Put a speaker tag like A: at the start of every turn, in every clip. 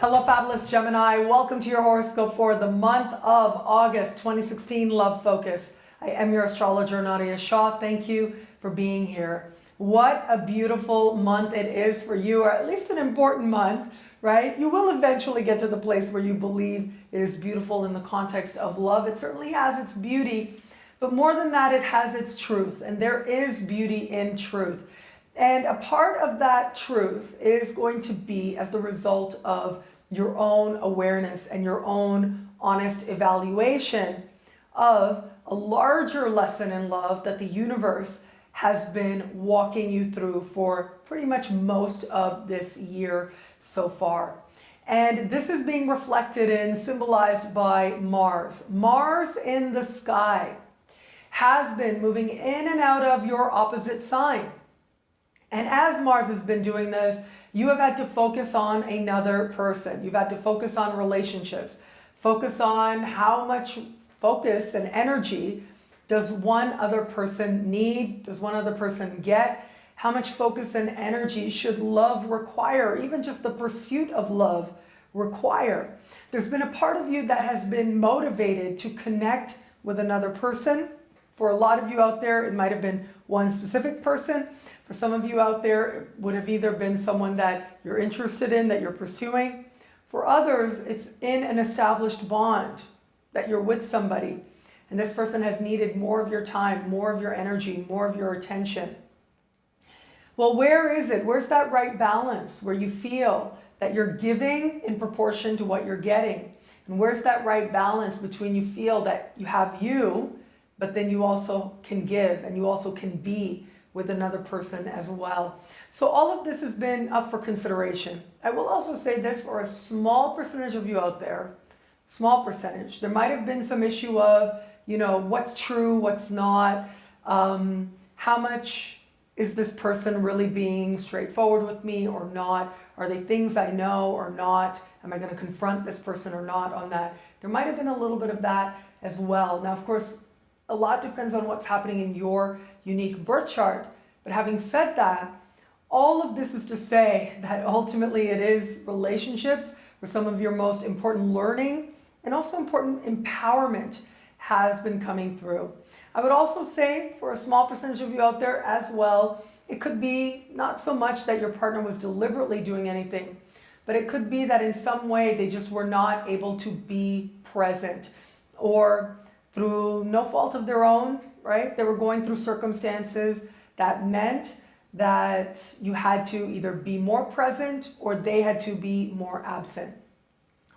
A: Hello, Fabulous Gemini. Welcome to your horoscope for the month of August 2016, Love Focus. I am your astrologer, Nadiya Shah. Thank you for being here. What a beautiful month it is for you, or at least an important month, right? You will eventually get to the place where you believe it is beautiful in the context of love. It certainly has its beauty, but more than that, it has its truth, and there is beauty in truth. And a part of that truth is going to be as the result of your own awareness and your own honest evaluation of a larger lesson in love that the universe has been walking you through for pretty much most of this year so far. And this is being reflected and symbolized by Mars. Mars in the sky has been moving in and out of your opposite sign. And as Mars has been doing this, you have had to focus on another person. You've had to focus on relationships. Focus on how much focus and energy does one other person need? Does one other person get? How much focus and energy should love require? Even just the pursuit of love require. There's been a part of you that has been motivated to connect with another person. For a lot of you out there, it might have been one specific person. For some of you out there, it would have either been someone that you're interested in, that you're pursuing. For others, it's in an established bond that you're with somebody. And this person has needed more of your time, more of your energy, more of your attention. Well, where is it? Where's that right balance where you feel that you're giving in proportion to what you're getting? And where's that right balance between you feel that you have you, but then you also can give and you also can be with another person as well. So all of this has been up for consideration. I will also say this for a small percentage of you out there, small percentage. There might have been some issue of, what's true, what's not, how much is this person really being straightforward with me or not? Are they things I know or not? Am I going to confront this person or not on that? There might have been a little bit of that as well. Now, of course, a lot depends on what's happening in your unique birth chart. But having said that, all of this is to say that ultimately it is relationships where some of your most important learning and also important empowerment has been coming through. I would also say for a small percentage of you out there as well, it could be not so much that your partner was deliberately doing anything, but it could be that in some way they just were not able to be present, or through no fault of their own, right? They were going through circumstances that meant that you had to either be more present or they had to be more absent.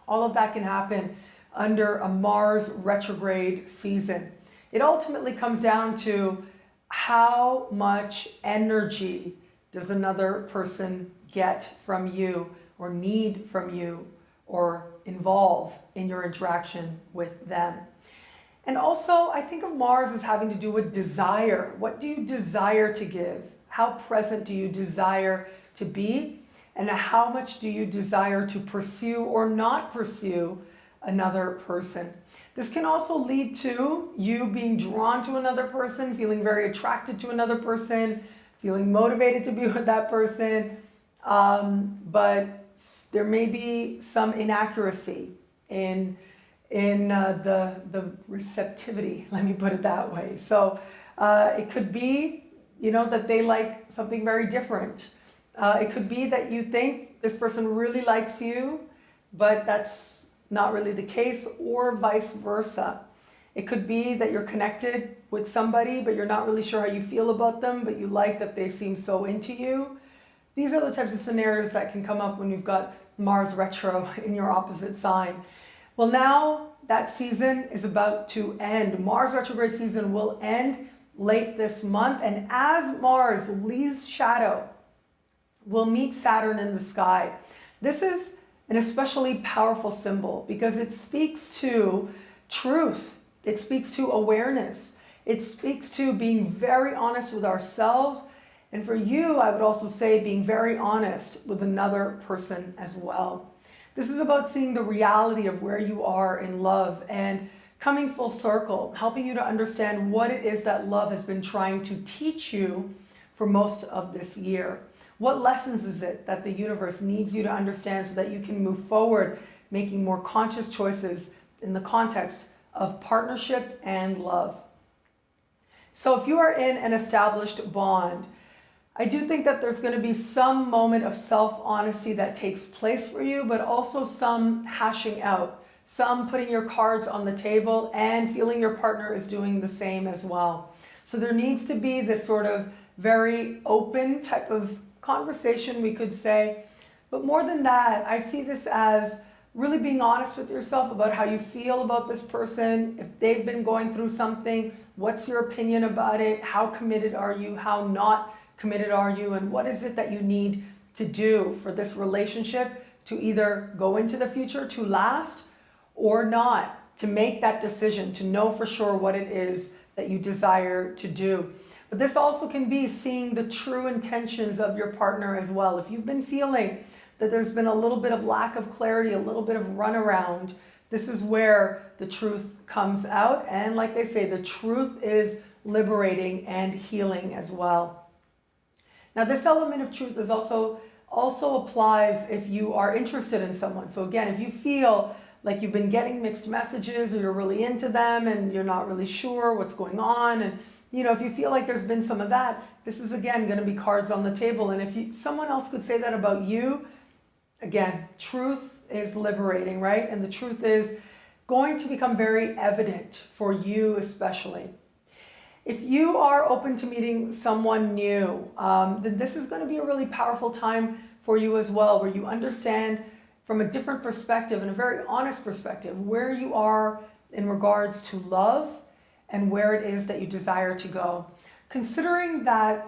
A: All of that can happen under a Mars retrograde season. It ultimately comes down to how much energy does another person get from you or need from you or involve in your interaction with them. And also, I think of Mars as having to do with desire. What do you desire to give? How present do you desire to be? And how much do you desire to pursue or not pursue another person? This can also lead to you being drawn to another person, feeling very attracted to another person, feeling motivated to be with that person. But there may be some inaccuracy in the receptivity, let me put it that way. So it could be, that they like something very different. It could be that you think this person really likes you, but that's not really the case, or vice versa. It could be that you're connected with somebody, but you're not really sure how you feel about them, but you like that they seem so into you. These are the types of scenarios that can come up when you've got Mars retro in your opposite sign. Well, now that season is about to end. Mars retrograde season will end late this month. And as Mars leaves shadow, we'll meet Saturn in the sky. This is an especially powerful symbol because it speaks to truth. It speaks to awareness. It speaks to being very honest with ourselves. And for you, I would also say being very honest with another person as well. This is about seeing the reality of where you are in love and coming full circle, helping you to understand what it is that love has been trying to teach you for most of this year. What lessons is it that the universe needs you to understand so that you can move forward, making more conscious choices in the context of partnership and love? So if you are in an established bond, I do think that there's going to be some moment of self-honesty that takes place for you, but also some hashing out, some putting your cards on the table and feeling your partner is doing the same as well. So there needs to be this sort of very open type of conversation, we could say. But more than that, I see this as really being honest with yourself about how you feel about this person. If they've been going through something, what's your opinion about it? How committed are you? How not committed are you? And what is it that you need to do for this relationship to either go into the future, to last, or not, to make that decision, to know for sure what it is that you desire to do. But this also can be seeing the true intentions of your partner as well. If you've been feeling that there's been a little bit of lack of clarity, a little bit of runaround, this is where the truth comes out. And like they say, the truth is liberating and healing as well. Now, this element of truth is also applies if you are interested in someone. So again, if you feel like you've been getting mixed messages or you're really into them and you're not really sure what's going on, and if you feel like there's been some of that, this is again going to be cards on the table. And if someone else could say that about you, again, truth is liberating, right? And the truth is going to become very evident for you especially. If you are open to meeting someone new, then this is going to be a really powerful time for you as well, where you understand from a different perspective and a very honest perspective where you are in regards to love and where it is that you desire to go. Considering that,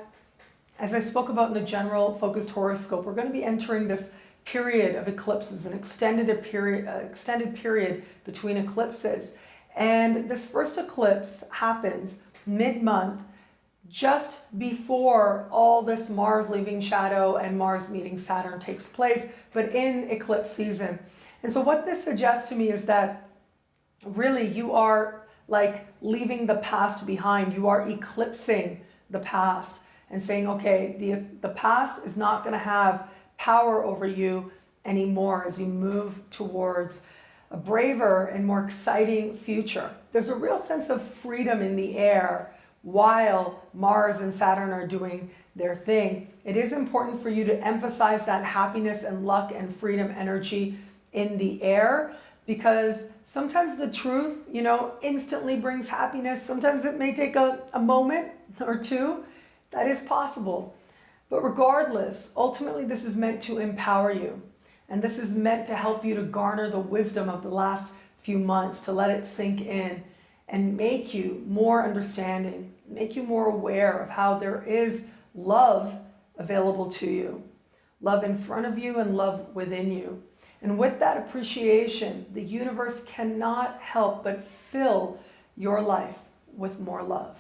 A: as I spoke about in the general focused horoscope, we're going to be entering this period of eclipses, an extended period between eclipses. And this first eclipse happens mid-month, just before all this Mars leaving shadow and Mars meeting Saturn takes place, but in eclipse season. And so what this suggests to me is that really you are like leaving the past behind. You are eclipsing the past and saying, okay, the past is not going to have power over you anymore as you move towards a braver and more exciting future. There's a real sense of freedom in the air while Mars and Saturn are doing their thing. It is important for you to emphasize that happiness and luck and freedom energy in the air, because sometimes the truth, instantly brings happiness. Sometimes it may take a moment or two. That is possible. But regardless, ultimately this is meant to empower you. And this is meant to help you to garner the wisdom of the last few months, to let it sink in and make you more understanding, make you more aware of how there is love available to you. Love in front of you and love within you. And with that appreciation, the universe cannot help but fill your life with more love.